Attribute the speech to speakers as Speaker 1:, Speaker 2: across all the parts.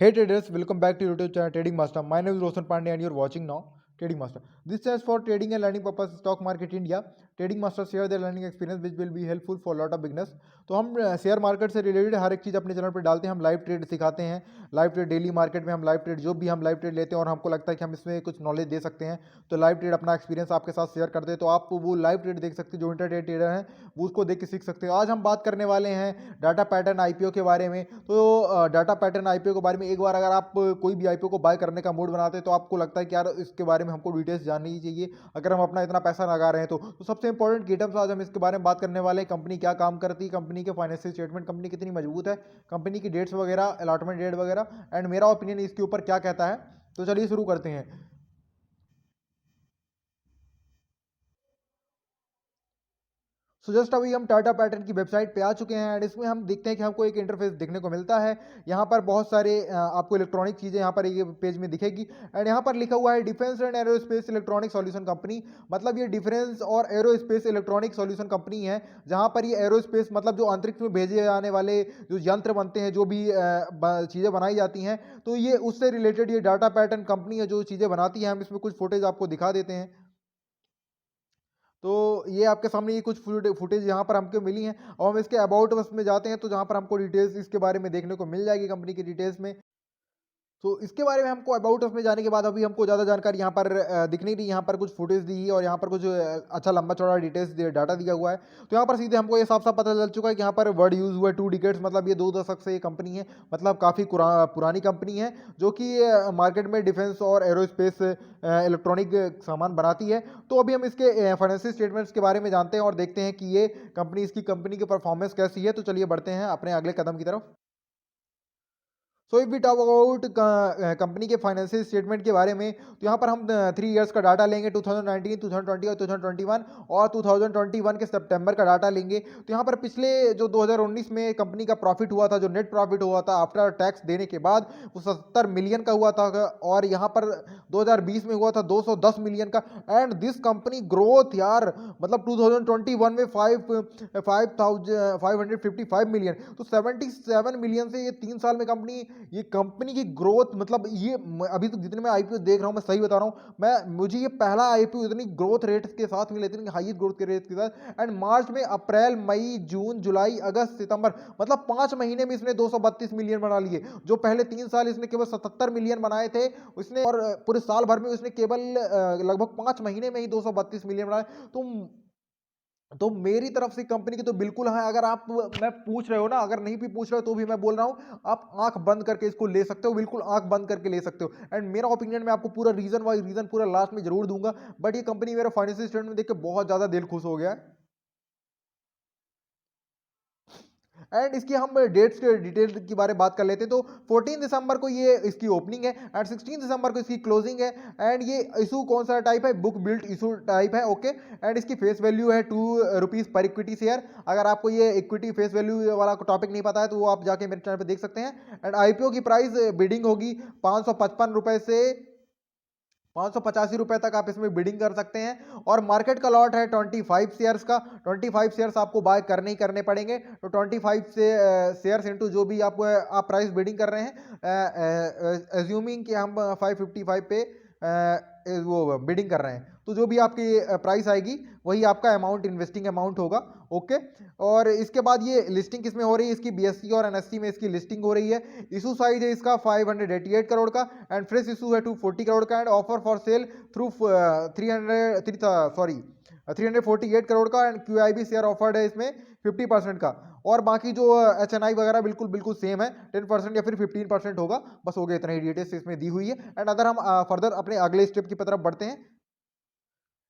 Speaker 1: Hey traders, welcome back to YouTube channel Trading Master. My name is Roshan Pandey and you're watching now Trading Master. This stands for Trading and Learning Purpose Stock Market India. Trading Master share their learning experience which will be helpful for lot of beginners. तो हम share market से related हर एक चीज़ अपने channel पर डालते हैं. हम live trade सिखाते हैं. लाइव ट्रेड डेली मार्केट में हम लाइव ट्रेड जो भी हम लाइव ट्रेड लेते हैं और हमको लगता है कि हम इसमें कुछ नॉलेज दे सकते हैं तो लाइव ट्रेड अपना एक्सपीरियंस आपके साथ शेयर करते हैं. तो आप वो लाइव ट्रेड देख सकते हैं. जो इंटरडे ट्रेडर हैं वो उसको देख के सीख सकते हैं. आज हम बात करने वाले हैं डाटा पैटर्न आईपीओ के बारे में. तो डाटा पैटर्न आईपीओ के बारे में एक बार अगर आप कोई भी आईपीओ को बाय करने का मूड बनाते हैं तो आपको लगता है कि यार इसके बारे में हमको डिटेल्स जाननी ही चाहिए अगर हम अपना इतना पैसा लगा रहे हैं तो सबसे इंपॉर्टेंट गेटअप्स आज हम इसके बारे में बात करने वाले हैं. कंपनी क्या काम करती है, कंपनी के फाइनेंशियल स्टेटमेंट, कंपनी कितनी मजबूत है, कंपनी की डेट्स वगैरह, अलॉटमेंट डेट वगैरह एंड मेरा ओपिनियन इसके ऊपर क्या कहता है. तो चलिए शुरू करते हैं. सो जस्ट अभी हम टाटा पैटर्न की वेबसाइट पे आ चुके हैं एंड इसमें हम देखते हैं कि हमको एक इंटरफेस देखने को मिलता है. यहाँ पर बहुत सारे आपको इलेक्ट्रॉनिक चीज़ें यहाँ पर ये पेज में दिखेगी एंड यहाँ पर लिखा हुआ है defence and aerospace electronic solution company. मतलब ये डिफेंस और एरोस्पेस इलेक्ट्रॉनिक सॉल्यूशन कंपनी है जहाँ पर ये एरोस्पेस मतलब जो अंतरिक्ष में भेजे जाने वाले जो यंत्र बनते हैं, जो भी चीज़ें बनाई जाती हैं, तो ये उससे रिलेटेड ये डाटा पैटर्न कंपनी है जो चीज़ें बनाती है. हम इसमें कुछ फुटेज आपको दिखा देते हैं. तो ये आपके सामने ये कुछ फुटेज यहाँ पर हमको मिली हैं और हम इसके अबाउट अस में जाते हैं तो जहाँ पर हमको डिटेल्स इसके बारे में देखने को मिल जाएगी कंपनी की डिटेल्स में. तो इसके बारे में हमको अबाउट अस में जाने के बाद अभी हमको ज़्यादा जानकारी यहाँ पर दिख नहीं रही. यहाँ पर कुछ फुटेज दी है और यहाँ पर कुछ अच्छा लंबा चौड़ा डिटेल्स डाटा दिया हुआ है. तो यहाँ पर सीधे हमको ये साफ साफ पता चल चुका है कि यहाँ पर वर्ड यूज़ हुआ है 2 डिकेड्स. मतलब ये 2 दशक से ये कंपनी है. मतलब काफ़ी पुरानी कंपनी है जो कि मार्केट में डिफेंस और एरोस्पेस इलेक्ट्रॉनिक सामान बनाती है. तो अभी हम इसके फाइनेंशियल स्टेटमेंट्स के बारे में जानते हैं और देखते हैं कि ये इसकी कंपनी की परफॉर्मेंस कैसी है. तो चलिए बढ़ते हैं अपने अगले कदम की तरफ. So if we talk about company के फाइनेंशियल स्टेटमेंट के बारे में तो यहाँ पर हम 3 इयर्स का डाटा लेंगे 2019, 2020 और 2021 और 2021 के सितंबर का डाटा लेंगे. तो यहाँ पर पिछले जो 2019 में कंपनी का प्रॉफिट हुआ था, जो नेट प्रॉफिट हुआ था आफ्टर टैक्स देने के बाद, वो 70 मिलियन का हुआ था और यहाँ पर 2020 में हुआ था 210 मिलियन का. एंड दिस कंपनी ग्रोथ यार मतलब 2021 में 5,555 मिलियन, तो 77 मिलियन से ये 3 साल में ये कंपनी की ग्रोथ मतलब ये अभी तो जितने मैं आईपीओ देख रहा हूँ, मैं सही बता रहा हूँ, मुझे ये पहला आईपीओ इतनी ग्रोथ रेट के साथ मिला, इतनी हाईएस्ट ग्रोथ के रेट के साथ. एंड मार्च में, अप्रैल, मई, जून, जुलाई, अगस्त, सितंबर मतलब 5 महीने में इसने 232 मिलियन बना लिए. जो पहले 3 साल इसने केवल 77 मिलियन बनाए थे उसने, और पूरे साल भर में उसने केवल लगभग 5 महीने में ही 232 मिलियन बनाए. तो मेरी तरफ से कंपनी की तो बिल्कुल है. अगर आप मैं पूछ रहे हो ना, अगर नहीं भी पूछ रहे हो तो भी मैं बोल रहा हूं, आप आंख बंद करके इसको ले सकते हो, बिल्कुल आंख बंद करके ले सकते हो. एंड मेरा ओपिनियन मैं आपको पूरा रीजन वाइज रीजन पूरा लास्ट में जरूर दूंगा. बट ये कंपनी मेरा फाइनेंशियल स्टेटमेंट देख के बहुत ज्यादा दिल खुश हो गया है. एंड इसकी हम डेट्स के डिटेल की बारे में बात कर लेते हैं. तो 14 दिसंबर को ये इसकी ओपनिंग है एंड 16 दिसंबर को इसकी क्लोजिंग है. एंड ये इशू कौन सा टाइप है, बुक बिल्ट इशू टाइप है. ओके. एंड इसकी फेस वैल्यू है 2 रुपीज पर इक्विटी शेयर. अगर आपको ये इक्विटी फेस वैल्यू वाला टॉपिक नहीं पता है तो वो आप जाके मेरे चैनल पे देख सकते हैं. एंड आईपीओ की प्राइस बिडिंग होगी 555 रुपए से 585 रुपए तक आप इसमें बिडिंग कर सकते हैं. और मार्केट का लॉट है 25 शेयर्स का. 25 शेयर्स आपको बाय करने ही करने पड़ेंगे. तो 25 से शेयर्स इंटू जो भी आप प्राइस बिडिंग कर रहे हैं, एज्यूमिंग कि हम 555 पे वो बिडिंग कर रहे हैं, तो जो भी आपकी प्राइस आएगी वही आपका अमाउंट, इन्वेस्टिंग अमाउंट होगा. ओके. और इसके बाद ये लिस्टिंग किसमें हो रही है, इसकी बीएससी और एनएससी में इसकी लिस्टिंग हो रही है. इशू साइज है इसका 588 करोड़ का एंड फ्रेश इशू है 240 करोड़ का. And offer for sale through 348 crore का. एंड क्यूआईबी शेयर ऑफर्ड है इसमें 50% का. और बाकी जो एचएनआई वगैरह बिल्कुल बिल्कुल सेम है, 10% या फिर 15% होगा. बस हो गया, इतना ही डिटेल्स इसमें दी हुई है. एंड अगर हम फर्दर अपने अगले स्टेप की तरफ बढ़ते हैं,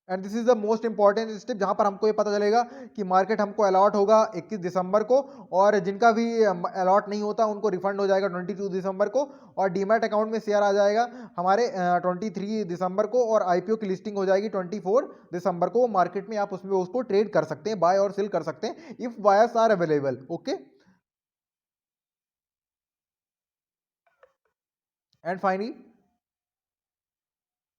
Speaker 1: and this is the most important step जहां पर हमको ये पता चलेगा कि मार्केट हमको अलॉट होगा 21 दिसंबर को, और जिनका भी अलॉट नहीं होता उनको रिफंड हो जाएगा 22 दिसंबर को, और डीमैट अकाउंट में शेयर आ जाएगा हमारे 23 दिसंबर को, और आईपीओ की लिस्टिंग हो जाएगी 24 दिसंबर को. मार्केट में आप उसमें उसको ट्रेड कर सकते हैं, बाय और सेल कर सकते हैं if buyers are available. Okay. And finally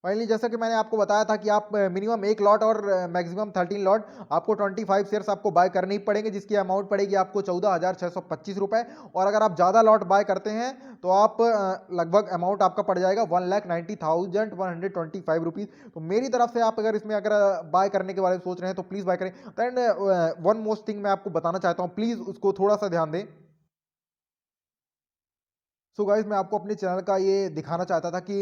Speaker 1: finally जैसा कि मैंने आपको बताया था कि आप मिनिमम 1 लॉट और मैक्सिमम 13 लॉट आपको 25 शेयर्स आपको बाय करने ही पड़ेंगे, जिसकी अमाउंट पड़ेगी आपको 14,625 रुपए। और अगर आप ज़्यादा लॉट बाय करते हैं तो आप लगभग अमाउंट आपका पड़ जाएगा 1,90,125 रुपीज़। तो मेरी तरफ से आप अगर इसमें अगर बाय करने के बारे में सोच रहे हैं तो प्लीज़ बाय करें। एंड वन मोस्ट थिंग मैं आपको बताना चाहता हूँ, प्लीज़ उसको थोड़ा-सा ध्यान दें। सो गाइस मैं आपको अपने चैनल का ये दिखाना चाहता था कि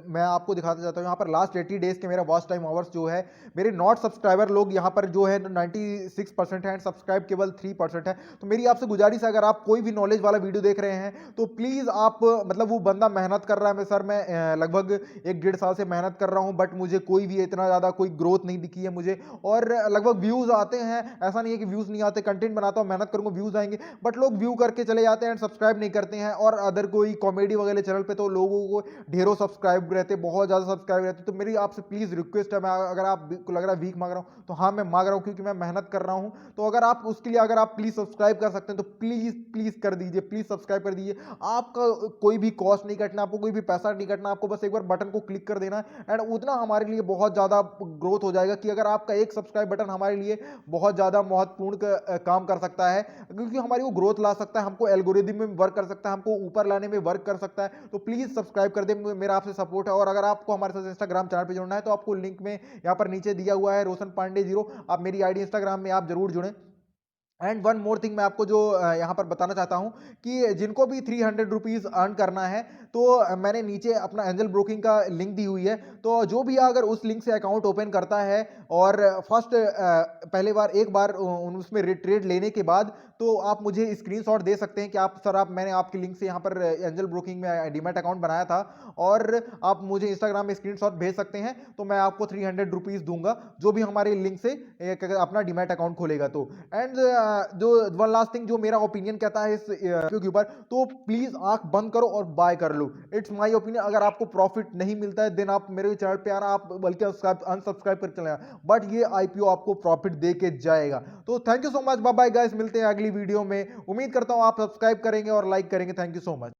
Speaker 1: मैं आपको दिखाना चाहता हूँ यहाँ पर लास्ट 80 डेज के मेरा वॉच टाइम आवर्स जो है, मेरे नॉट सब्सक्राइबर लोग यहाँ पर जो है 96% है एंड सब्सक्राइब केवल 3% है। तो मेरी आपसे गुजारिश है, अगर आप कोई भी नॉलेज वाला वीडियो देख रहे हैं तो प्लीज़ आप मतलब वो बंदा मेहनत कर रहा है, मैं सर मैं लगभग 1 डेढ़ साल से मेहनत कर रहा हूँ, बट मुझे कोई भी इतना ज़्यादा कोई ग्रोथ नहीं दिखी है मुझे। और लगभग व्यूज़ आते हैं, ऐसा नहीं है कि व्यूज़ नहीं आते, कंटेंट बनाता हूँ, मेहनत करूँगा व्यूज़ आएंगे, बट लोग व्यू करके चले जाते हैं एंड सब्सक्राइब नहीं करते हैं। और अदर कोई कॉमेडी वगैरह चैनल पे तो लोगों को ढेरों सब्सक्राइब रहते, बहुत ज़्यादा सब्सक्राइब रहते। तो मेरी आपसे प्लीज़ रिक्वेस्ट है, मैं अगर आपको लग रहा है वीक मांग रहा हूँ तो हाँ मैं मांग रहा हूँ, क्योंकि मैं मेहनत कर रहा हूँ। तो अगर आप उसके लिए अगर आप प्लीज़ सब्सक्राइब कर सकते हैं तो प्लीज़ प्लीज़ कर दीजिए, प्लीज़ सब्सक्राइब कर दीजिए। आपका कोई भी कॉस्ट नहीं कटना, आपको कोई भी पैसा नहीं कटना, आपको बस एक बार बटन को क्लिक कर देना है एंड उतना हमारे लिए बहुत ज़्यादा ग्रोथ हो जाएगा कि अगर आपका एक सब्सक्राइब बटन हमारे लिए बहुत ज़्यादा महत्वपूर्ण काम कर सकता है, क्योंकि हमारी वो ग्रोथ ला सकता है, हमको एल्गोरिदम में वर्क कर सकता है, हमको ऊपर लाने में वर्क कर सकता है। तो प्लीज़ सब्सक्राइब कर दें, मेरा आपसे सपोर्ट है। और अगर आपको हमारे साथ इंस्टाग्राम चैनल पे जुड़ना है तो आपको लिंक में यहाँ पर नीचे दिया हुआ है, रोशन पांडे 0। आप मेरी आईडी इंस्टाग्राम में आप जरूर जुड़ें। एंड वन मोर थिंग मैं आपको जो यहाँ पर बताना चाहता हूँ कि जिनको भी 300 रुपीज़ अर्न करना है तो मैंने नीचे अपना एंजल ब्रोकिंग का लिंक दी हुई है। तो जो भी अगर उस लिंक से अकाउंट ओपन करता है और फर्स्ट पहले बार एक बार उसमें ट्रेड लेने के बाद तो आप मुझे स्क्रीनशॉट दे सकते हैं कि आप सर आप मैंने आपकी लिंक से यहाँ पर एंजल ब्रोकिंग में डीमैट अकाउंट बनाया था, और आप मुझे इंस्टाग्राम में स्क्रीनशॉट भेज सकते हैं। तो मैं आपको 300 रुपीज़ दूंगा जो भी हमारे लिंक से एक अपना डीमैट अकाउंट खोलेगा तो। एंड जो वन लास्ट थिंग जो मेरा ओपिनियन कहता है इस के ऊपर, तो प्लीज आंख बंद करो और बाय कर लो। It's my opinion. अगर आपको प्रॉफिट नहीं मिलता है देन आप मेरे चैनल पे आना, आप बल्कि अनसब्सक्राइब कर चले जाना, बट ये आईपीओ आपको प्रॉफिट दे के जाएगा। तो thank you so much, bye bye guys, मिलते हैं अगली वीडियो में। उम्मीद करता हूं आप सब्सक्राइब करेंगे और लाइक करेंगे। Thank you so much.